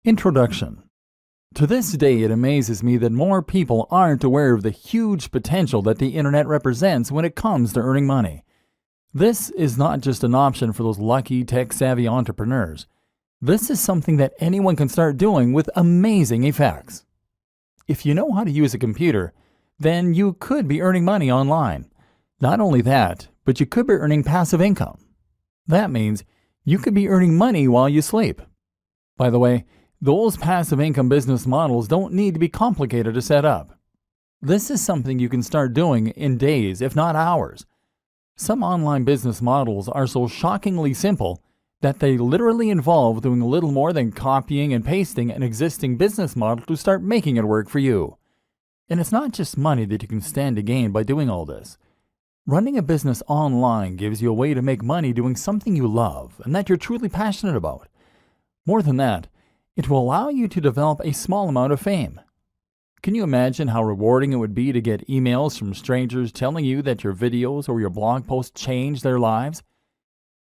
Introduction. To this day, it amazes me that more people aren't aware of the huge potential that the internet represents when it comes to earning money. This is not just an option for those lucky, tech-savvy entrepreneurs. This is something that anyone can start doing with amazing effects. If you know how to use a computer, then you could be earning money online. Not only that, but you could be earning passive income. That means you could be earning money while you sleep. By the way, those passive income business models don't need to be complicated to set up. This is something you can start doing in days, if not hours. Some online business models are so shockingly simple that they literally involve doing little more than copying and pasting an existing business model to start making it work for you. And it's not just money that you can stand to gain by doing all this. Running a business online gives you a way to make money doing something you love and that you're truly passionate about. More than that, it will allow you to develop a small amount of fame. Can you imagine how rewarding it would be to get emails from strangers telling you that your videos or your blog posts changed their lives?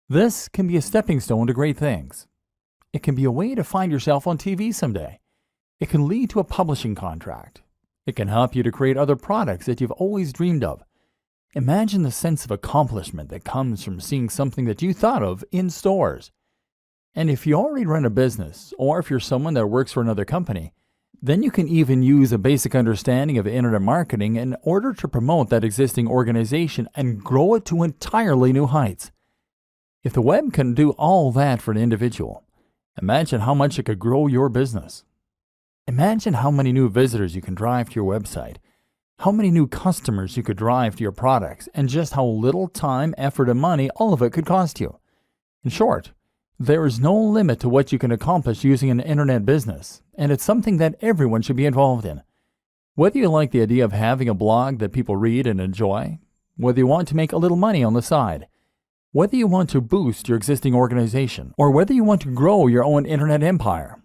This can be a stepping stone to great things. It can be a way to find yourself on TV someday. It can lead to a publishing contract. It can help you to create other products that you've always dreamed of. Imagine the sense of accomplishment that comes from seeing something that you thought of in stores. And if you already run a business, or if you're someone that works for another company, then you can even use a basic understanding of internet marketing in order to promote that existing organization and grow it to entirely new heights. If the web can do all that for an individual, imagine how much it could grow your business. Imagine how many new visitors you can drive to your website, how many new customers you could drive to your products, and just how little time, effort, and money all of it could cost you. In short, there is no limit to what you can accomplish using an internet business, and it's something that everyone should be involved in. Whether you like the idea of having a blog that people read and enjoy, whether you want to make a little money on the side, whether you want to boost your existing organization, or whether you want to grow your own internet empire.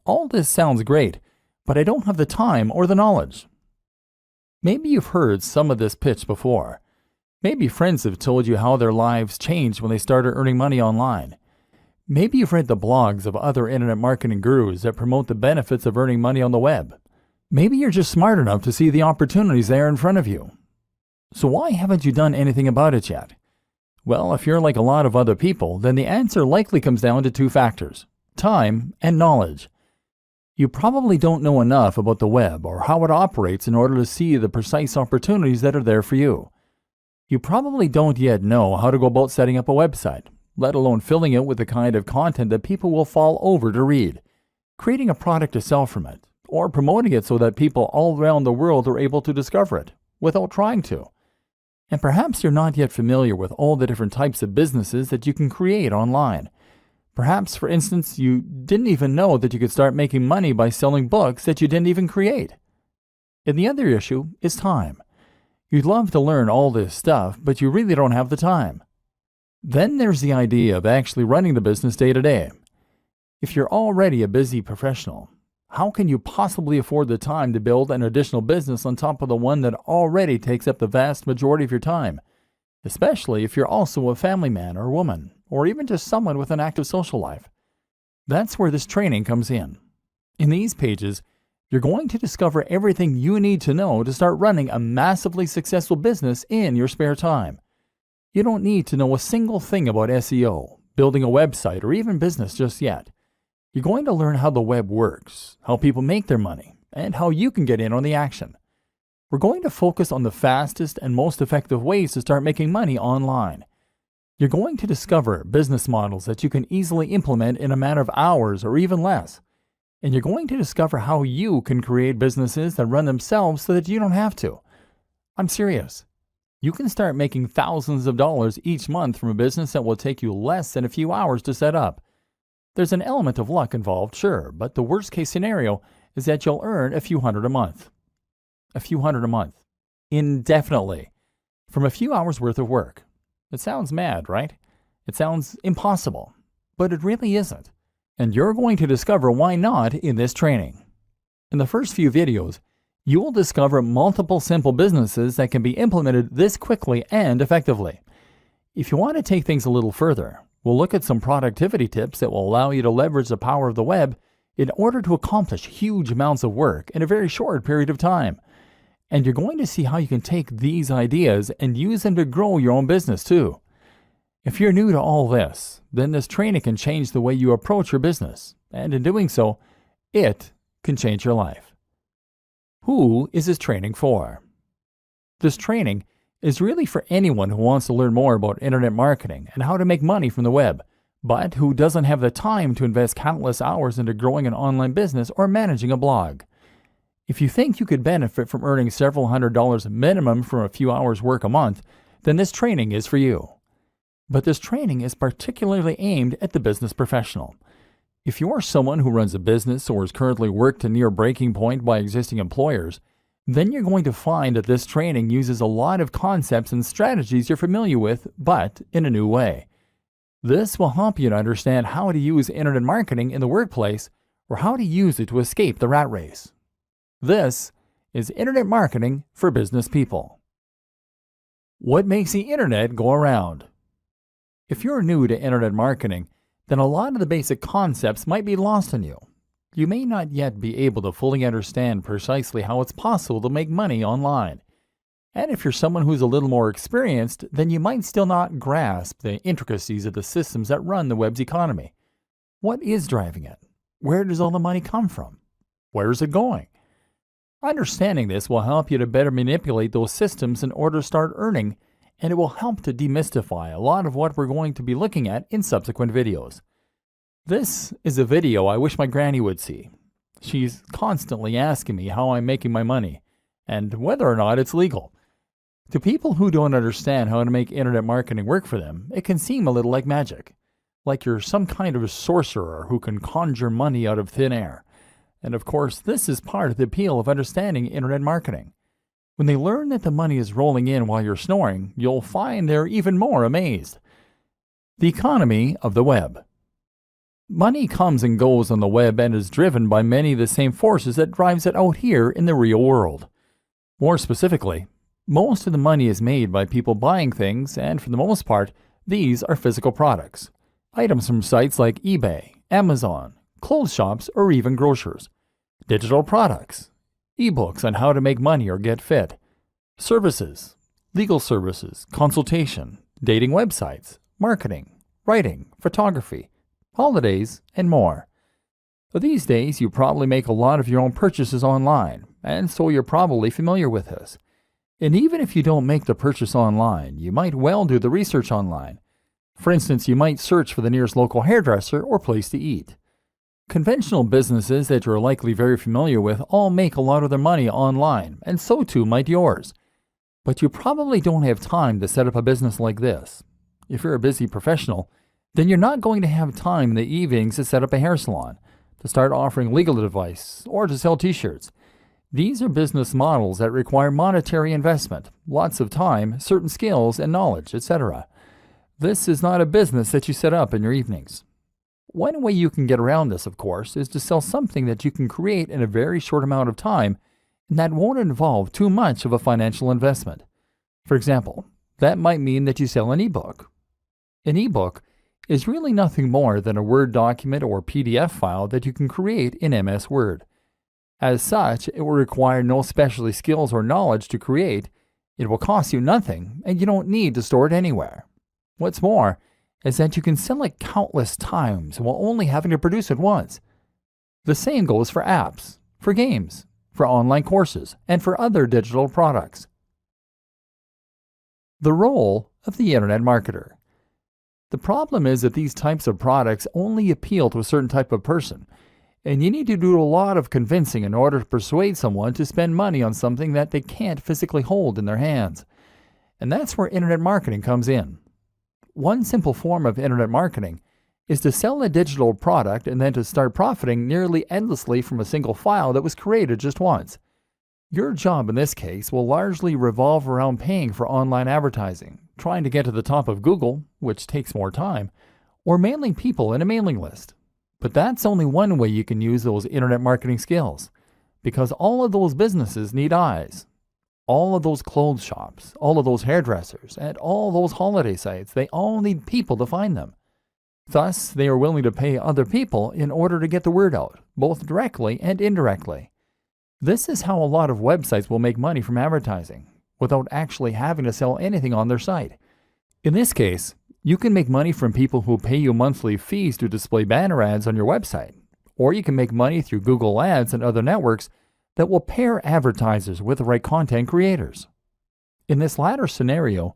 All this sounds great, but I don't have the time or the knowledge. Maybe you've heard some of this pitch before. Maybe friends have told you how their lives changed when they started earning money online. Maybe you've read the blogs of other internet marketing gurus that promote the benefits of earning money on the web. Maybe you're just smart enough to see the opportunities there in front of you. So why haven't you done anything about it yet? Well, if you're like a lot of other people, then the answer likely comes down to two factors: time and knowledge. You probably don't know enough about the web or how it operates in order to see the precise opportunities that are there for you. You probably don't yet know how to go about setting up a website, let alone filling it with the kind of content that people will fall over to read, creating a product to sell from it, or promoting it so that people all around the world are able to discover it without trying to. And perhaps you're not yet familiar with all the different types of businesses that you can create online. Perhaps, for instance, you didn't even know that you could start making money by selling books that you didn't even create. And the other issue is time. You'd love to learn all this stuff, but you really don't have the time. Then there's the idea of actually running the business day to day. If you're already a busy professional, how can you possibly afford the time to build an additional business on top of the one that already takes up the vast majority of your time? Especially if you're also a family man or woman, or even just someone with an active social life. That's where this training comes in. In these pages, you're going to discover everything you need to know to start running a massively successful business in your spare time. You don't need to know a single thing about SEO, building a website, or even business just yet. You're going to learn how the web works, how people make their money, and how you can get in on the action. We're going to focus on the fastest and most effective ways to start making money online. You're going to discover business models that you can easily implement in a matter of hours or even less. And you're going to discover how you can create businesses that run themselves so that you don't have to. I'm serious. You can start making thousands of dollars each month from a business that will take you less than a few hours to set up. There's an element of luck involved, sure, but the worst case scenario is that you'll earn a few hundred a month. A few hundred a month. Indefinitely. From a few hours worth of work. It sounds mad, right? It sounds impossible. But it really isn't. And you're going to discover why not in this training. In the first few videos, you will discover multiple simple businesses that can be implemented this quickly and effectively. If you want to take things a little further, we'll look at some productivity tips that will allow you to leverage the power of the web in order to accomplish huge amounts of work in a very short period of time. And you're going to see how you can take these ideas and use them to grow your own business too. If you're new to all this, then this training can change the way you approach your business, and in doing so, it can change your life. Who is this training for? This training is really for anyone who wants to learn more about internet marketing and how to make money from the web, but who doesn't have the time to invest countless hours into growing an online business or managing a blog. If you think you could benefit from earning several $100s minimum from a few hours work a month, then this training is for you. But this training is particularly aimed at the business professional. If you are someone who runs a business or is currently worked to near breaking point by existing employers, then you're going to find that this training uses a lot of concepts and strategies you're familiar with, but in a new way. This will help you to understand how to use internet marketing in the workplace or how to use it to escape the rat race. This is Internet Marketing for Business People. What makes the internet go around? If you're new to internet marketing, then a lot of the basic concepts might be lost on you. You may not yet be able to fully understand precisely how it's possible to make money online. And if you're someone who's a little more experienced, then you might still not grasp the intricacies of the systems that run the web's economy. What is driving it? Where does all the money come from? Where is it going? Understanding this will help you to better manipulate those systems in order to start earning, and it will help to demystify a lot of what we're going to be looking at in subsequent videos. This is a video I wish my granny would see. She's constantly asking me how I'm making my money, and whether or not it's legal. To people who don't understand how to make internet marketing work for them, it can seem a little like magic, like you're some kind of a sorcerer who can conjure money out of thin air. And of course, this is part of the appeal of understanding internet marketing. When they learn that the money is rolling in while you're snoring, you'll find they're even more amazed. The economy of the web. Money comes and goes on the web and is driven by many of the same forces that drives it out here in the real world. More specifically, most of the money is made by people buying things, and for the most part, these are physical products. Items from sites like eBay, Amazon, clothes shops, or even grocers. Digital products. Ebooks on how to make money or get fit, services, legal services, consultation, dating websites, marketing, writing, photography, holidays, and more. These days, you probably make a lot of your own purchases online, and so you're probably familiar with this. And even if you don't make the purchase online, you might well do the research online. For instance, you might search for the nearest local hairdresser or place to eat. Conventional businesses that you're likely very familiar with all make a lot of their money online, and so too might yours. But you probably don't have time to set up a business like this. If you're a busy professional, then you're not going to have time in the evenings to set up a hair salon, to start offering legal advice, or to sell t-shirts. These are business models that require monetary investment, lots of time, certain skills and knowledge, etc. This is not a business that you set up in your evenings. One way you can get around this, of course, is to sell something that you can create in a very short amount of time and that won't involve too much of a financial investment. For example, that might mean that you sell an ebook. An ebook is really nothing more than a Word document or PDF file that you can create in MS Word. As such, it will require no specialty skills or knowledge to create, it will cost you nothing, and you don't need to store it anywhere. What's more, is that you can sell it countless times while only having to produce it once. The same goes for apps, for games, for online courses, and for other digital products. The role of the internet marketer. The problem is that these types of products only appeal to a certain type of person, and you need to do a lot of convincing in order to persuade someone to spend money on something that they can't physically hold in their hands. And that's where internet marketing comes in. One simple form of internet marketing is to sell a digital product and then to start profiting nearly endlessly from a single file that was created just once. Your job in this case will largely revolve around paying for online advertising, trying to get to the top of Google, which takes more time, or mailing people in a mailing list. But that's only one way you can use those internet marketing skills, because all of those businesses need eyes. All of those clothes shops, all of those hairdressers, and all those holiday sites, they all need people to find them. Thus, they are willing to pay other people in order to get the word out, both directly and indirectly. This is how a lot of websites will make money from advertising, without actually having to sell anything on their site. In this case, you can make money from people who pay you monthly fees to display banner ads on your website, or you can make money through Google Ads and other networks that will pair advertisers with the right content creators. In this latter scenario,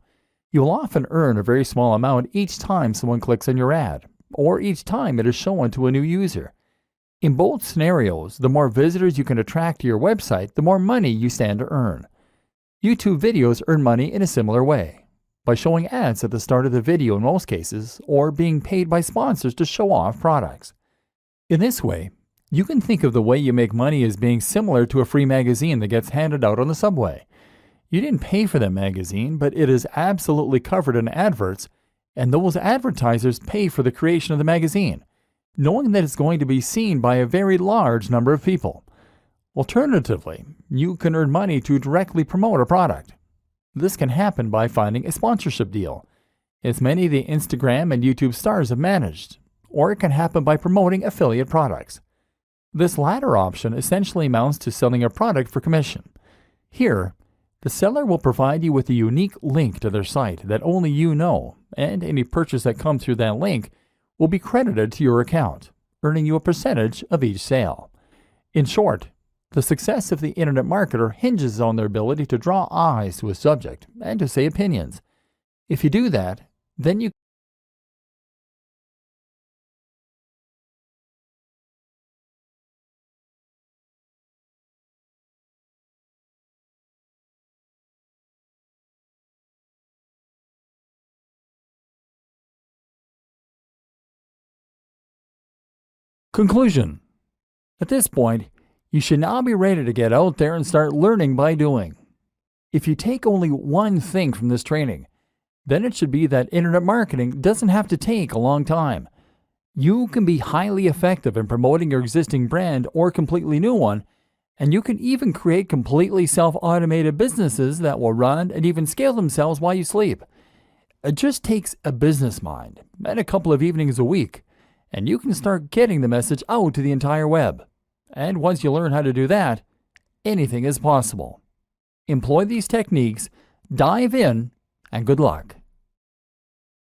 you'll often earn a very small amount each time someone clicks on your ad, or each time it is shown to a new user. In both scenarios, the more visitors you can attract to your website, the more money you stand to earn. YouTube videos earn money in a similar way, by showing ads at the start of the video in most cases, or being paid by sponsors to show off products. In this way, you can think of the way you make money as being similar to a free magazine that gets handed out on the subway. You didn't pay for that magazine, but it is absolutely covered in adverts, and those advertisers pay for the creation of the magazine, knowing that it's going to be seen by a very large number of people. Alternatively, you can earn money to directly promote a product. This can happen by finding a sponsorship deal, as many of the Instagram and YouTube stars have managed, or it can happen by promoting affiliate products. This latter option essentially amounts to selling a product for commission. Here, the seller will provide you with a unique link to their site that only you know, and any purchase that comes through that link will be credited to your account, earning you a percentage of each sale. In short, the success of the internet marketer hinges on their ability to draw eyes to a subject and to say opinions. If you do that, then you Conclusion. At this point, you should now be ready to get out there and start learning by doing. If you take only one thing from this training, then it should be that internet marketing doesn't have to take a long time. You can be highly effective in promoting your existing brand or completely new one, and you can even create completely self-automated businesses that will run and even scale themselves while you sleep. It just takes a business mind and a couple of evenings a week, and you can start getting the message out to the entire web. And once you learn how to do that, anything is possible. Employ these techniques, dive in, and good luck.